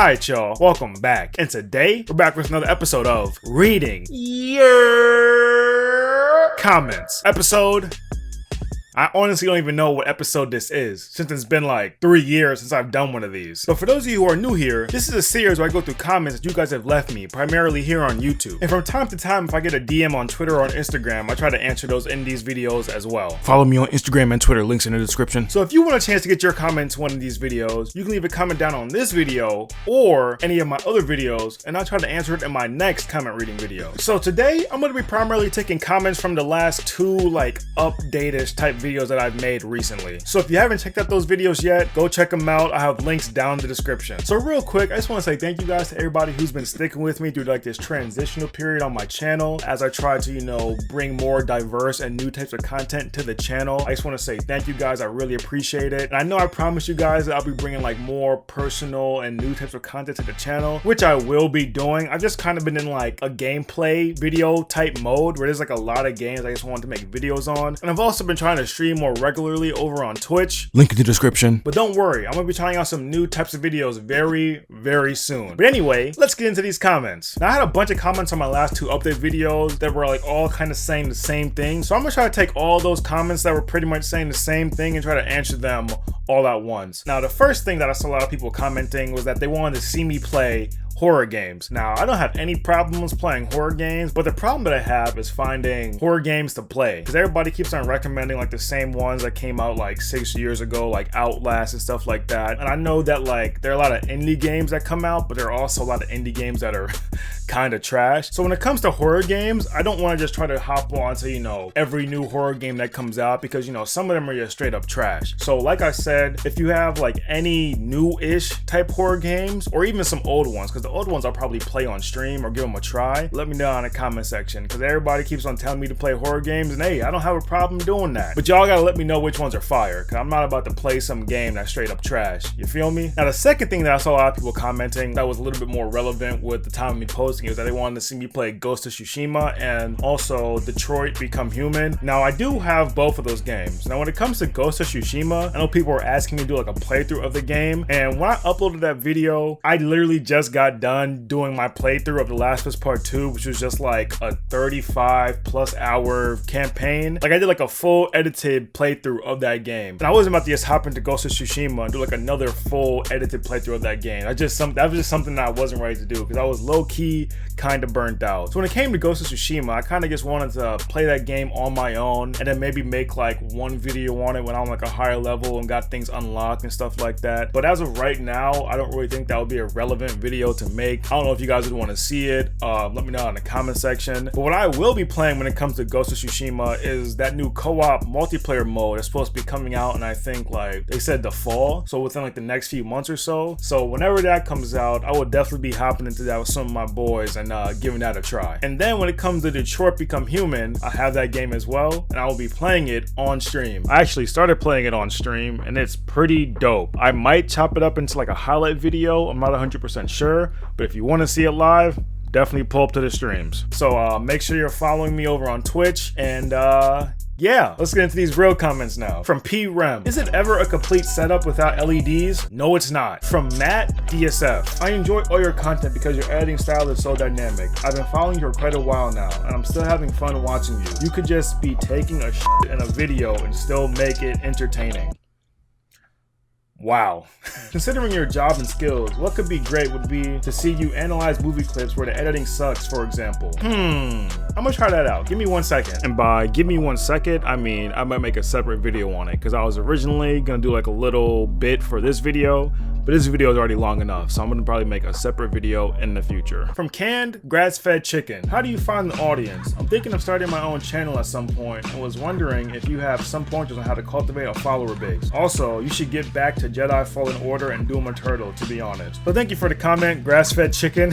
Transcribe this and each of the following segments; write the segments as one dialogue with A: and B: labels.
A: Alright y'all, welcome back. And today, we're back with another episode of Reading Yur Comments. I honestly don't even know what episode this is, since it's been like 3 years since I've done one of these. But for those of you who are new here, this is a series where I go through comments that you guys have left me, primarily here on YouTube. And from time to time, if I get a DM on Twitter or on Instagram, I try to answer those in these videos as well. Follow me on Instagram and Twitter, links in the description. So if you want a chance to get your comments in one of these videos, you can leave a comment down on this video or any of my other videos, and I'll try to answer it in my next comment reading video. So today, I'm going to be primarily taking comments from the last two like update-ish type videos that I've made recently. So if you haven't checked out those videos yet, go check them out. I have links down in the description. So real quick, I just want to say thank you guys to everybody who's been sticking with me through like this transitional period on my channel as I try to, bring more diverse and new types of content to the channel. I just want to say thank you guys. I really appreciate it. And I know I promised you guys that I'll be bringing like more personal and new types of content to the channel, which I will be doing. I've just kind of been in like a gameplay video type mode where there's like a lot of games I just wanted to make videos on. And I've also been trying to stream more regularly over on Twitch, link in the description. But don't worry, I'm gonna be trying out some new types of videos very soon. But anyway, let's get into these comments. Now I had a bunch of comments on my last two update videos that were like all kind of saying the same thing, so I'm gonna try to take all those comments that were pretty much saying the same thing and try to answer them all at once. Now the first thing that I saw a lot of people commenting was that they wanted to see me play horror games. Now, I don't have any problems playing horror games, but the problem that I have is finding horror games to play, because everybody keeps on recommending like the same ones that came out like 6 years ago, like Outlast and stuff like that. And I know that like there are a lot of indie games that come out, but there are also a lot of indie games that are kind of trash. So when it comes to horror games, I don't want to just try to hop on to, every new horror game that comes out, because, some of them are just straight up trash. So like I said, if you have like any new-ish type horror games, or even some old ones, because the old ones I'll probably play on stream or give them a try, let me know in the comment section, because everybody keeps on telling me to play horror games, and hey, I don't have a problem doing that. But y'all gotta let me know which ones are fire, because I'm not about to play some game that's straight up trash. You feel me? Now the second thing that I saw a lot of people commenting that was a little bit more relevant with the time of me posting is that they wanted to see me play Ghost of Tsushima and also Detroit Become Human. Now I do have both of those games. Now when it comes to Ghost of Tsushima, I know people were asking me to do like a playthrough of the game, and when I uploaded that video, I literally just got done doing my playthrough of The Last of Us Part 2, which was just like a 35+ hour campaign. Like I did like a full edited playthrough of that game, and I wasn't about to just hop into Ghost of Tsushima and do like another full edited playthrough of that game. That was just something that I wasn't ready to do, because I was low-key kind of burnt out. So when it came to Ghost of Tsushima, I kind of just wanted to play that game on my own, and then maybe make like one video on it when I'm like a higher level and got things unlocked and stuff like that. But as of right now, I don't really think that would be a relevant video to make. I don't know if you guys would want to see it. Let me know in the comment section. But what I will be playing when it comes to Ghost of Tsushima is that new co-op multiplayer mode that's supposed to be coming out, and I think like they said the fall, so within like the next few months or so. So whenever that comes out, I will definitely be hopping into that with some of my boys and giving that a try. And then when it comes to Detroit Become Human, I have that game as well, and I will be playing it on stream. I actually started playing it on stream, and it's pretty dope. I might chop it up into like a highlight video. I'm not 100% sure, but if you want to see it live, definitely pull up to the streams. So make sure you're following me over on Twitch, and yeah, let's get into these real comments now. From P Rem, is it ever a complete setup without LEDs? No, it's not. From Matt DSF, I enjoy all your content because your editing style is so dynamic. I've been following you for quite a while now, and I'm still having fun watching you. You could just be taking a shit in a video and still make it entertaining. Wow. Considering your job and skills, what could be great would be to see you analyze movie clips where the editing sucks, for example. I'm gonna try that out. Give me 1 second. And by give me 1 second, I mean I might make a separate video on it, because I was originally gonna do like a little bit for this video, but this video is already long enough, so I'm gonna probably make a separate video in the future. From Canned Grass-Fed Chicken, how do you find the audience? I'm thinking of starting my own channel at some point, and was wondering if you have some pointers on how to cultivate a follower base. Also, you should get back to Jedi Fallen Order and Doom Eternal, to be honest. But thank you for the comment, Grass-Fed Chicken.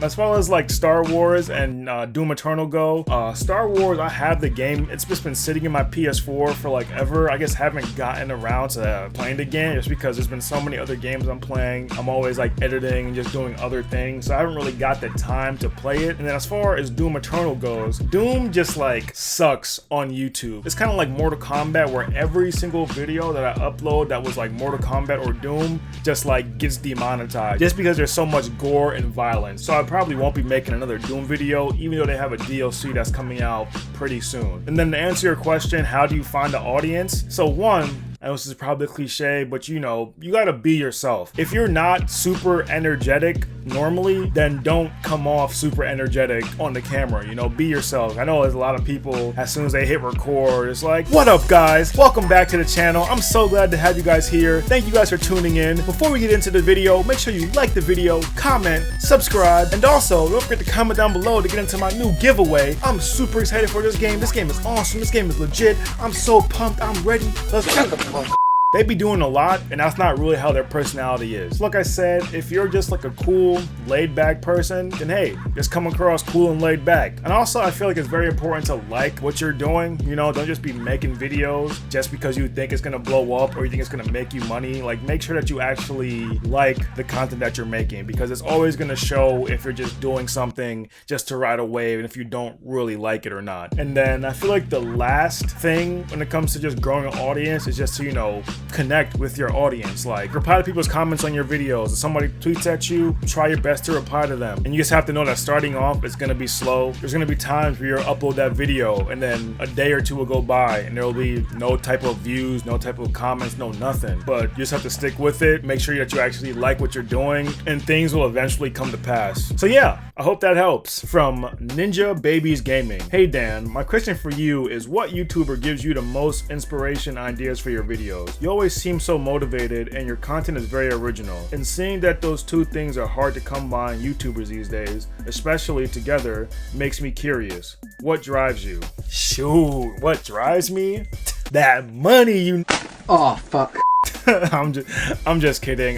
A: As far as like Star Wars and Doom Eternal go, Star Wars, I have the game. It's just been sitting in my PS4 for like ever. I guess haven't gotten around to playing the game just because there's been so many other games I'm playing. I'm always like editing and just doing other things, so I haven't really got the time to play it. And then as far as Doom Eternal goes, Doom just like sucks on YouTube. It's kind of like Mortal Kombat, where every single video that I upload that was like Mortal Kombat or Doom just like gets demonetized just because there's so much gore and violence. So I probably won't be making another Doom video, even though they have a DLC that's coming out pretty soon. And then to answer your question, how do you find the audience? So one, I know this is probably a cliche, but you know, you gotta be yourself. If you're not super energetic normally, then don't come off super energetic on the camera, you know, be yourself. I know there's a lot of people, as soon as they hit record, it's like, what up guys? Welcome back to the channel. I'm so glad to have you guys here. Thank you guys for tuning in. Before we get into the video, make sure you like the video, comment, subscribe, and also don't forget to comment down below to get into my new giveaway. I'm super excited for this game. This game is awesome. This game is legit. I'm so pumped. I'm ready. Let's go. They be doing a lot, and that's not really how their personality is. Like I said, if you're just like a cool, laid-back person, then hey, just come across cool and laid back. And also, I feel like it's very important to like what you're doing. You know, don't just be making videos just because you think it's gonna blow up or you think it's gonna make you money. Like, make sure that you actually like the content that you're making, because it's always gonna show if you're just doing something just to ride a wave and if you don't really like it or not. And then I feel like the last thing when it comes to just growing an audience is just to, you know, connect with your audience. Like, reply to people's comments on your videos. If somebody tweets at you, try your best to reply to them. And you just have to know that starting off, it's gonna be slow. There's gonna be times where you'll upload that video and then a day or two will go by and there will be no type of views, no type of comments, no nothing. But you just have to stick with it, make sure that you actually like what you're doing, and things will eventually come to pass. So yeah, I hope that helps. From Ninja Babies Gaming. Hey Dan, my question for you is, what YouTuber gives you the most inspiration ideas for your videos? You always seem so motivated and your content is very original. And seeing that those two things are hard to come by in YouTubers these days, especially together, makes me curious. What drives you? Shoot, what drives me? That money, you.
B: Oh, fuck.
A: I'm just kidding.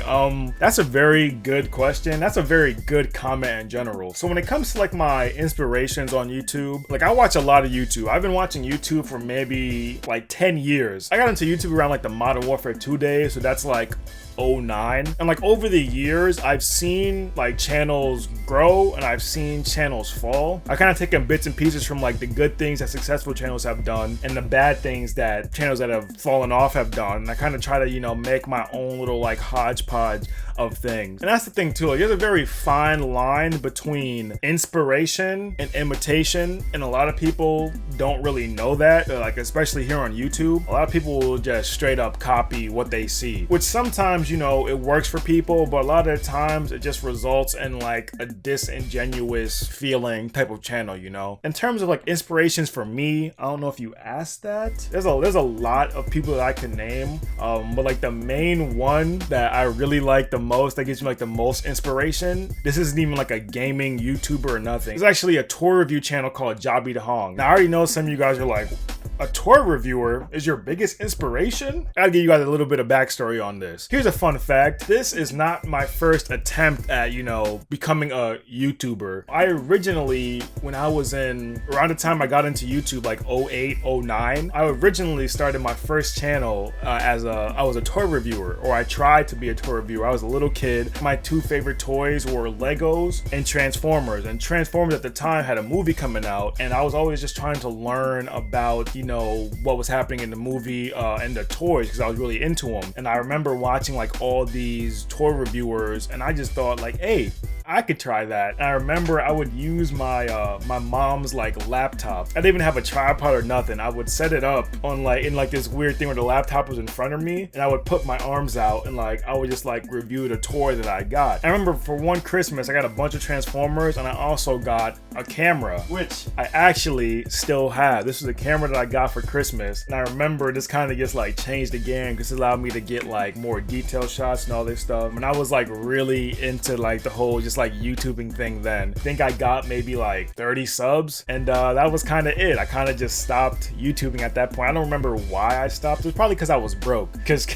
A: That's a very good question. That's a very good comment in general. So when it comes to like my inspirations on YouTube, like I watch a lot of YouTube. I've been watching YouTube for maybe like 10 years. I got into YouTube around like the Modern Warfare 2 days, so that's like 09. And like over the years, I've seen like channels grow and I've seen channels fall. I kind of taken bits and pieces from like the good things that successful channels have done and the bad things that channels that have fallen off have done. And I kind of try to, you know, make my own little like hodgepodge of things. And that's the thing too, like, there's a very fine line between inspiration and imitation, and a lot of people don't really know that. Like, especially here on YouTube, a lot of people will just straight up copy what they see, which sometimes, you know, it works for people, but a lot of the times it just results in like a disingenuous feeling type of channel, you know. In terms of like inspirations for me, I don't know if you asked that. There's a lot of people that I can name, but like the main one that I really like the most, that gives me like the most inspiration, this isn't even like a gaming YouTuber or nothing. It's actually a tour review channel called Jobby the Hong. Now I already know some of you guys are like, a tour reviewer is your biggest inspiration? I'll give you guys a little bit of backstory on this. Here's a fun fact. This is not my first attempt at, you know, becoming a YouTuber. I originally, when I was in, around the time I got into YouTube, like 08, 09, I originally started my first channel I was a toy reviewer, or I tried to be a toy reviewer. I was a little kid. My two favorite toys were Legos and Transformers. And Transformers at the time had a movie coming out, and I was always just trying to learn about, you know, what was happening in the movie and the toys, because I was really into them. And I remember watching like all these toy reviewers, and I just thought like, hey, I could try that. And I remember I would use my my mom's like laptop. I didn't even have a tripod or nothing. I would set it up on like in like this weird thing where the laptop was in front of me, and I would put my arms out and like I would just like review the toy that I got. I remember for one Christmas I got a bunch of Transformers, and I also got a camera, which I actually still have. This was a camera that I got for Christmas, and I remember this kind of just like changed the game because it allowed me to get like more detailed shots and all this stuff. And I was like really into like the whole just this like YouTubing thing then. I think I got maybe like 30 subs, and that was kind of it. I kind of just stopped YouTubing at that point. I don't remember why I stopped. It was probably because I was broke, because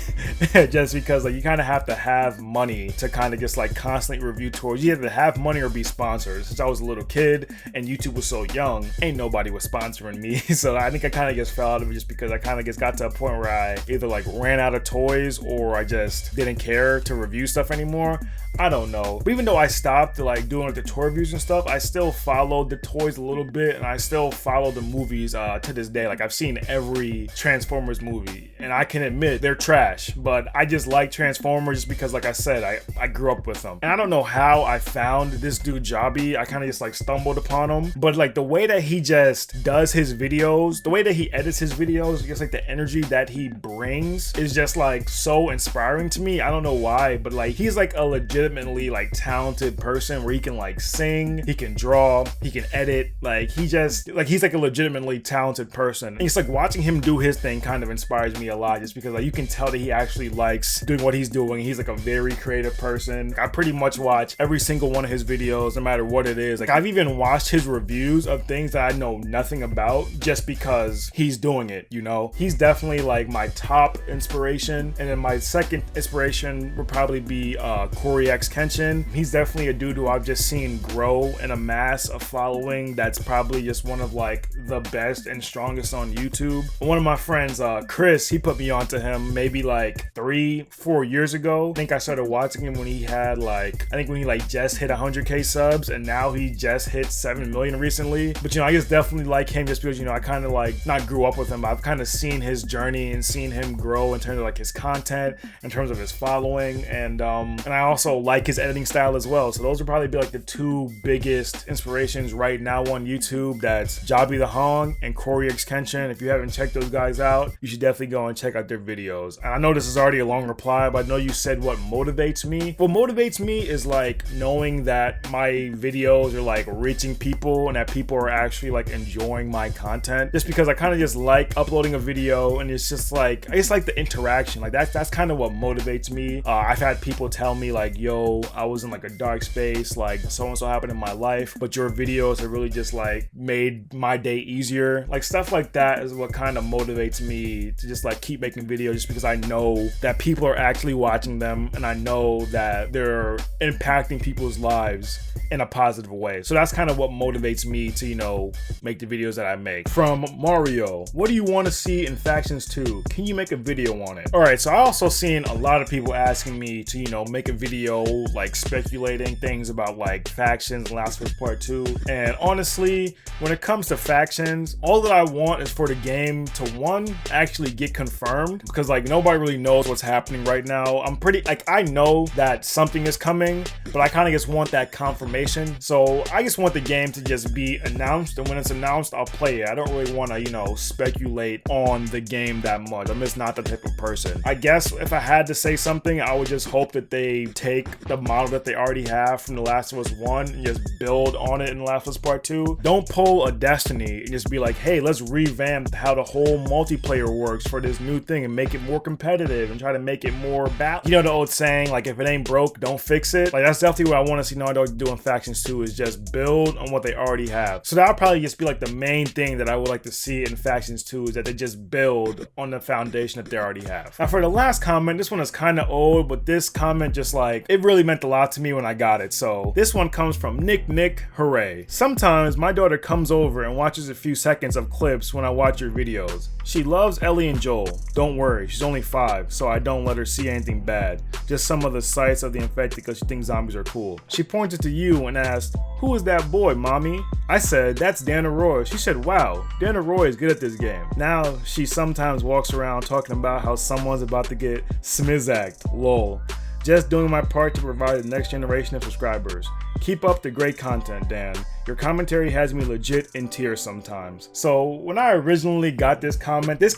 A: just because like you kind of have to have money to kind of just like constantly review tours. You either have money or be sponsored. Since I was a little kid and YouTube was so young, ain't nobody was sponsoring me. So I think I kind of just fell out of it just because I kind of just got to a point where I either like ran out of toys or I just didn't care to review stuff anymore. I don't know. But even though I stopped like doing like the toy reviews and stuff, I still followed the toys a little bit, and I still follow the movies to this day. Like I've seen every Transformers movie, and I can admit they're trash, but I just like Transformers just because, like I said, I grew up with them. And I don't know how I found this dude Jobby. I kind of just like stumbled upon him, but like the way that he just does his videos, the way that he edits his videos, just like the energy that he brings is just like so inspiring to me. I don't know why, but like he's like a legitimately like talented person where he can like sing, he can draw, he can edit. Like he's like a legitimately talented person. And it's like watching him do his thing kind of inspires me a lot, just because like you can tell that he actually likes doing what he's doing. He's like a very creative person. I pretty much watch every single one of his videos, no matter what it is. Like I've even watched his reviews of things that I know nothing about just because he's doing it, you know? He's definitely like my top inspiration. And then my second inspiration would probably be Corey X Kenshin. He's definitely a dude who I've just seen grow and amass a following that's probably just one of like the best and strongest on YouTube. One of my friends, Chris, he put me onto him maybe like 3-4 years ago. I think I started watching him when he had like, I think when he like just hit 100k subs, and now he just hit 7 million recently. But you know, I just definitely like him just because, you know, I kind of like not grew up with him, but I've kind of seen his journey and seen him grow in terms of like his content, in terms of his following, and I also like his editing style as well. So those would probably be like the two biggest inspirations right now on YouTube. That's Jobby the Hong and Corey X Kenshin. If you haven't checked those guys out, you should definitely go and check out their videos. And I know this is already a long reply, but I know you said what motivates me. What motivates me is like knowing that my videos are like reaching people and that people are actually like enjoying my content. Just because I kind of just like uploading a video, and it's just like, I just like the interaction. Like that's kind of what motivates me. I've had people tell me like, yo, I was in like a dark space, like so and so happened in my life, but your videos have really just like made my day easier. Like stuff like that is what kind of motivates me to just like keep making videos, just because I know that people are actually watching them, and I know that they're impacting people's lives in a positive way. So that's kind of what motivates me to, you know, make the videos that I make. From Mario, what do you want to see in Factions 2? Can you make a video on it? Alright, so I also seen a lot of people asking me to, you know, make a video like speculating things about like Factions and Last of Us Part 2. And honestly, when it comes to Factions, all that I want is for the game to, one, actually get confirmed, because like nobody really knows what's happening right now. I'm pretty, like, I know that something is coming, but I kind of just want that confirmation. So I just want the game to just be announced, and when it's announced, I'll play it. I don't really want to, you know, speculate on the game that much. I'm just not the type of person. I guess if I had to say something, I would just hope that they take the model that they already have from The Last of Us 1 and just build on it in The Last of Us Part 2. Don't pull a Destiny and just be like, hey, let's revamp how the whole multiplayer works for this new thing and make it more competitive and try to make it more you know, the old saying, like, if it ain't broke, don't fix it. Like, that's definitely what I want to see Naughty Dog do in Factions 2, is just build on what they already have. So that'll probably just be like the main thing that I would like to see in Factions 2, is that they just build on the foundation that they already have. Now for the last comment, this one is kind of old, but this comment just like, it really meant a lot to me when I got it. So this one comes from Nick Hooray. Sometimes my daughter comes over and watches a few seconds of clips when I watch your videos. She loves Ellie and Joel. Don't worry, she's only 5, so I don't let her see anything bad. Just some of the sights of the infected because she thinks zombies are cool. She pointed to you and asked, who is that boy, mommy? I said, that's Dana Roy. She said, wow, Dana Roy is good at this game. Now she sometimes walks around talking about how someone's about to get smizacked, lol. Just doing my part to provide the next generation of subscribers. Keep up the great content, Dan. Your commentary has me legit in tears sometimes. So when I originally got this comment just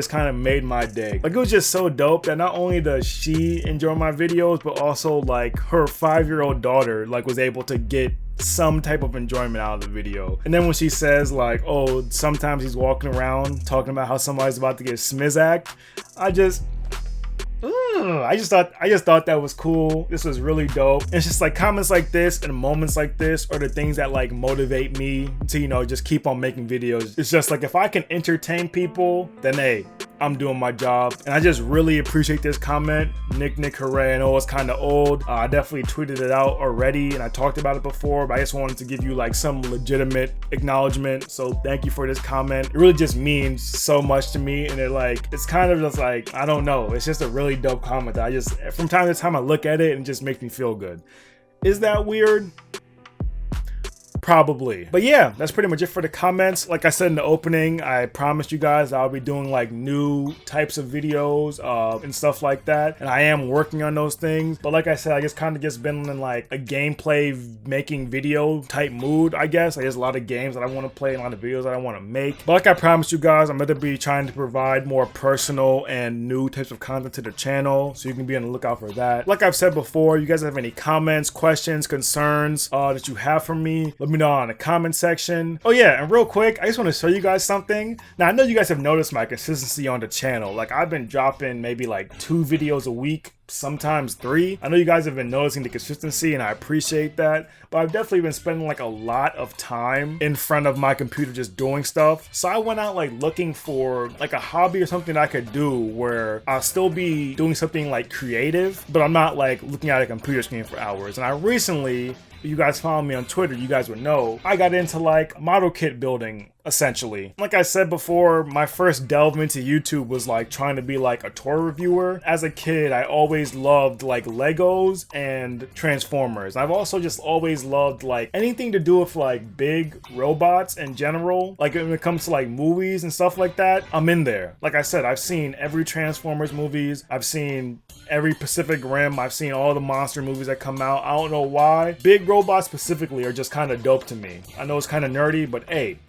A: kind of made my day. Like, it was just so dope that not only does she enjoy my videos, but also like her 5-year-old daughter like was able to get some type of enjoyment out of the video. And then when she says like, oh, sometimes he's walking around talking about how somebody's about to get smizacked, I just thought that was cool. This was really dope. It's just like comments like this and moments like this are the things that like motivate me to, you know, just keep on making videos. It's just like if I can entertain people, then hey, I'm doing my job. And I just really appreciate this comment. Nick Hooray. I know it's kind of old. I definitely tweeted it out already and I talked about it before, but I just wanted to give you like some legitimate acknowledgement. So thank you for this comment. It really just means so much to me. And it's kind of just like, I don't know. It's just a really dope comment that I just, from time to time I look at it and it just makes me feel good. Is that weird? Probably. But yeah, that's pretty much it for the comments. Like I said in the opening, I promised you guys I'll be doing like new types of videos and stuff like that. And I am working on those things. But like I said, I just kind of just been in like a gameplay making video type mood, I guess. There's a lot of games that I want to play, a lot of videos that I want to make. But like I promised you guys, I'm going to be trying to provide more personal and new types of content to the channel. So you can be on the lookout for that. Like I've said before, you guys have any comments, questions, concerns that you have for me, let me know in the comment section. Oh yeah, and real quick, I just want to show you guys something. Now I know you guys have noticed my consistency on the channel. Like I've been dropping maybe like 2 videos a week, sometimes 3. I know you guys have been noticing the consistency and I appreciate that, but I've definitely been spending like a lot of time in front of my computer just doing stuff. So I went out like looking for like a hobby or something I could do where I'll still be doing something like creative, but I'm not like looking at a computer screen for hours. And I recently, if you guys follow me on Twitter, you guys would know I got into like model kit building, essentially. Like I said before, my first delve into YouTube was like trying to be like a toy reviewer. As a kid, I always loved like Legos and Transformers. I've also just always loved like anything to do with like big robots in general. Like when it comes to like movies and stuff like that, I'm in there. Like I said, I've seen every Transformers movies. I've seen every Pacific Rim. I've seen all the monster movies that come out. I don't know why. Big robots specifically are just kind of dope to me. I know it's kind of nerdy, but hey,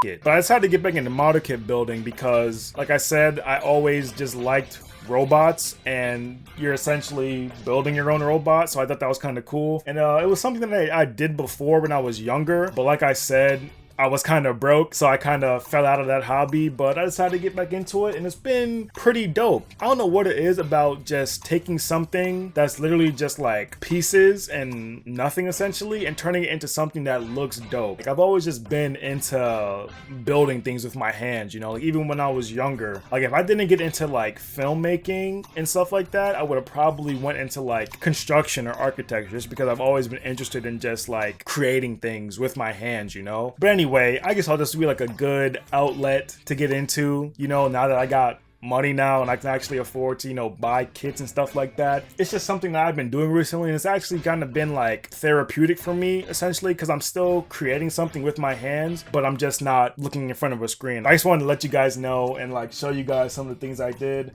A: it. But I decided to get back into model kit building because, like I said, I always just liked robots and you're essentially building your own robot, so I thought that was kind of cool. And it was something that I did before when I was younger, but like I said, I was kind of broke, so I kind of fell out of that hobby, but I decided to get back into it and it's been pretty dope. I don't know what it is about just taking something that's literally just like pieces and nothing essentially and turning it into something that looks dope. Like I've always just been into building things with my hands, you know, like even when I was younger. Like if I didn't get into like filmmaking and stuff like that, I would have probably went into like construction or architecture just because I've always been interested in just like creating things with my hands, you know? But anyway, I guess I'll just be like a good outlet to get into, you know, now that I got money now and I can actually afford to, you know, buy kits and stuff like that. It's just something that I've been doing recently and it's actually kind of been like therapeutic for me essentially because I'm still creating something with my hands, but I'm just not looking in front of a screen. I just wanted to let you guys know and like show you guys some of the things I did.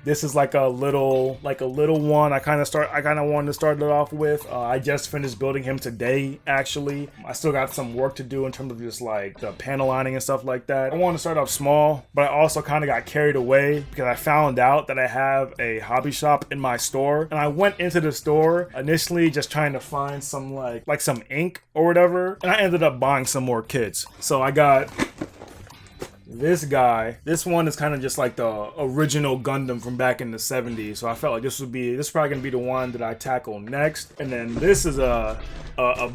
A: This is like a little one. I kind of wanted to start it off with. I just finished building him today, actually. I still got some work to do in terms of just like the panel lining and stuff like that. I wanted to start off small, but I also kind of got carried away because I found out that I have a hobby shop in my store, and I went into the store initially just trying to find some like some ink or whatever, and I ended up buying some more kits. So I got this guy. This one is kind of just like the original Gundam from back in the 70s, so I felt like this is probably gonna be the one that I tackle next. And then this is a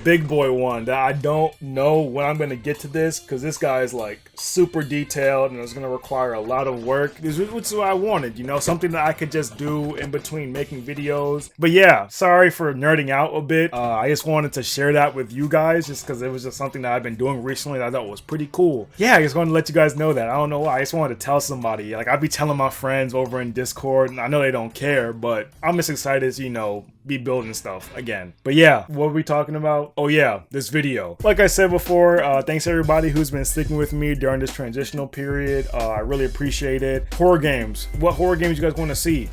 A: big boy one that I don't know when I'm gonna get to this because this guy is like super detailed and it's gonna require a lot of work, which is what I wanted, you know, something that I could just do in between making videos. But yeah, sorry for nerding out a bit. I just wanted to share that with you guys just because it was just something that I've been doing recently that I thought was pretty cool. Yeah, I just wanted to let you guys know that. I don't know why. I just wanted to tell somebody. Like I'd be telling my friends over in Discord and I know they don't care, but I'm just excited to, you know, be building stuff again. But yeah, what were we talking about? Oh yeah, this video. Like I said before, thanks everybody who's been sticking with me during this transitional period. I really appreciate it. Horror games. What horror games you guys want to see?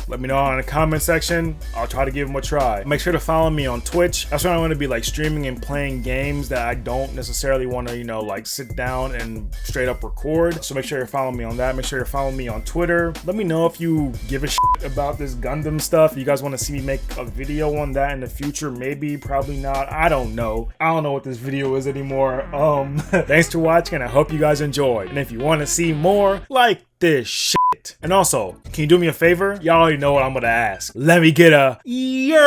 A: Let me know in the comment section. I'll try to give them a try. Make sure to follow me on Twitch. That's when I want to be like streaming and playing games that I don't necessarily want to, you know, like sit down and straight up record. So make sure you follow me on that. Make sure you follow me on Twitter. Let me know if you give a shit about this Gundam stuff. You guys want to see me make a video on that in the future? Maybe, probably not. I don't know. I don't know what this video is anymore. Thanks for watching and I hope you guys enjoyed. And if you want to see more like this shit, it. And also, can you do me a favor? Y'all already know what I'm gonna ask. Let me get a Yur.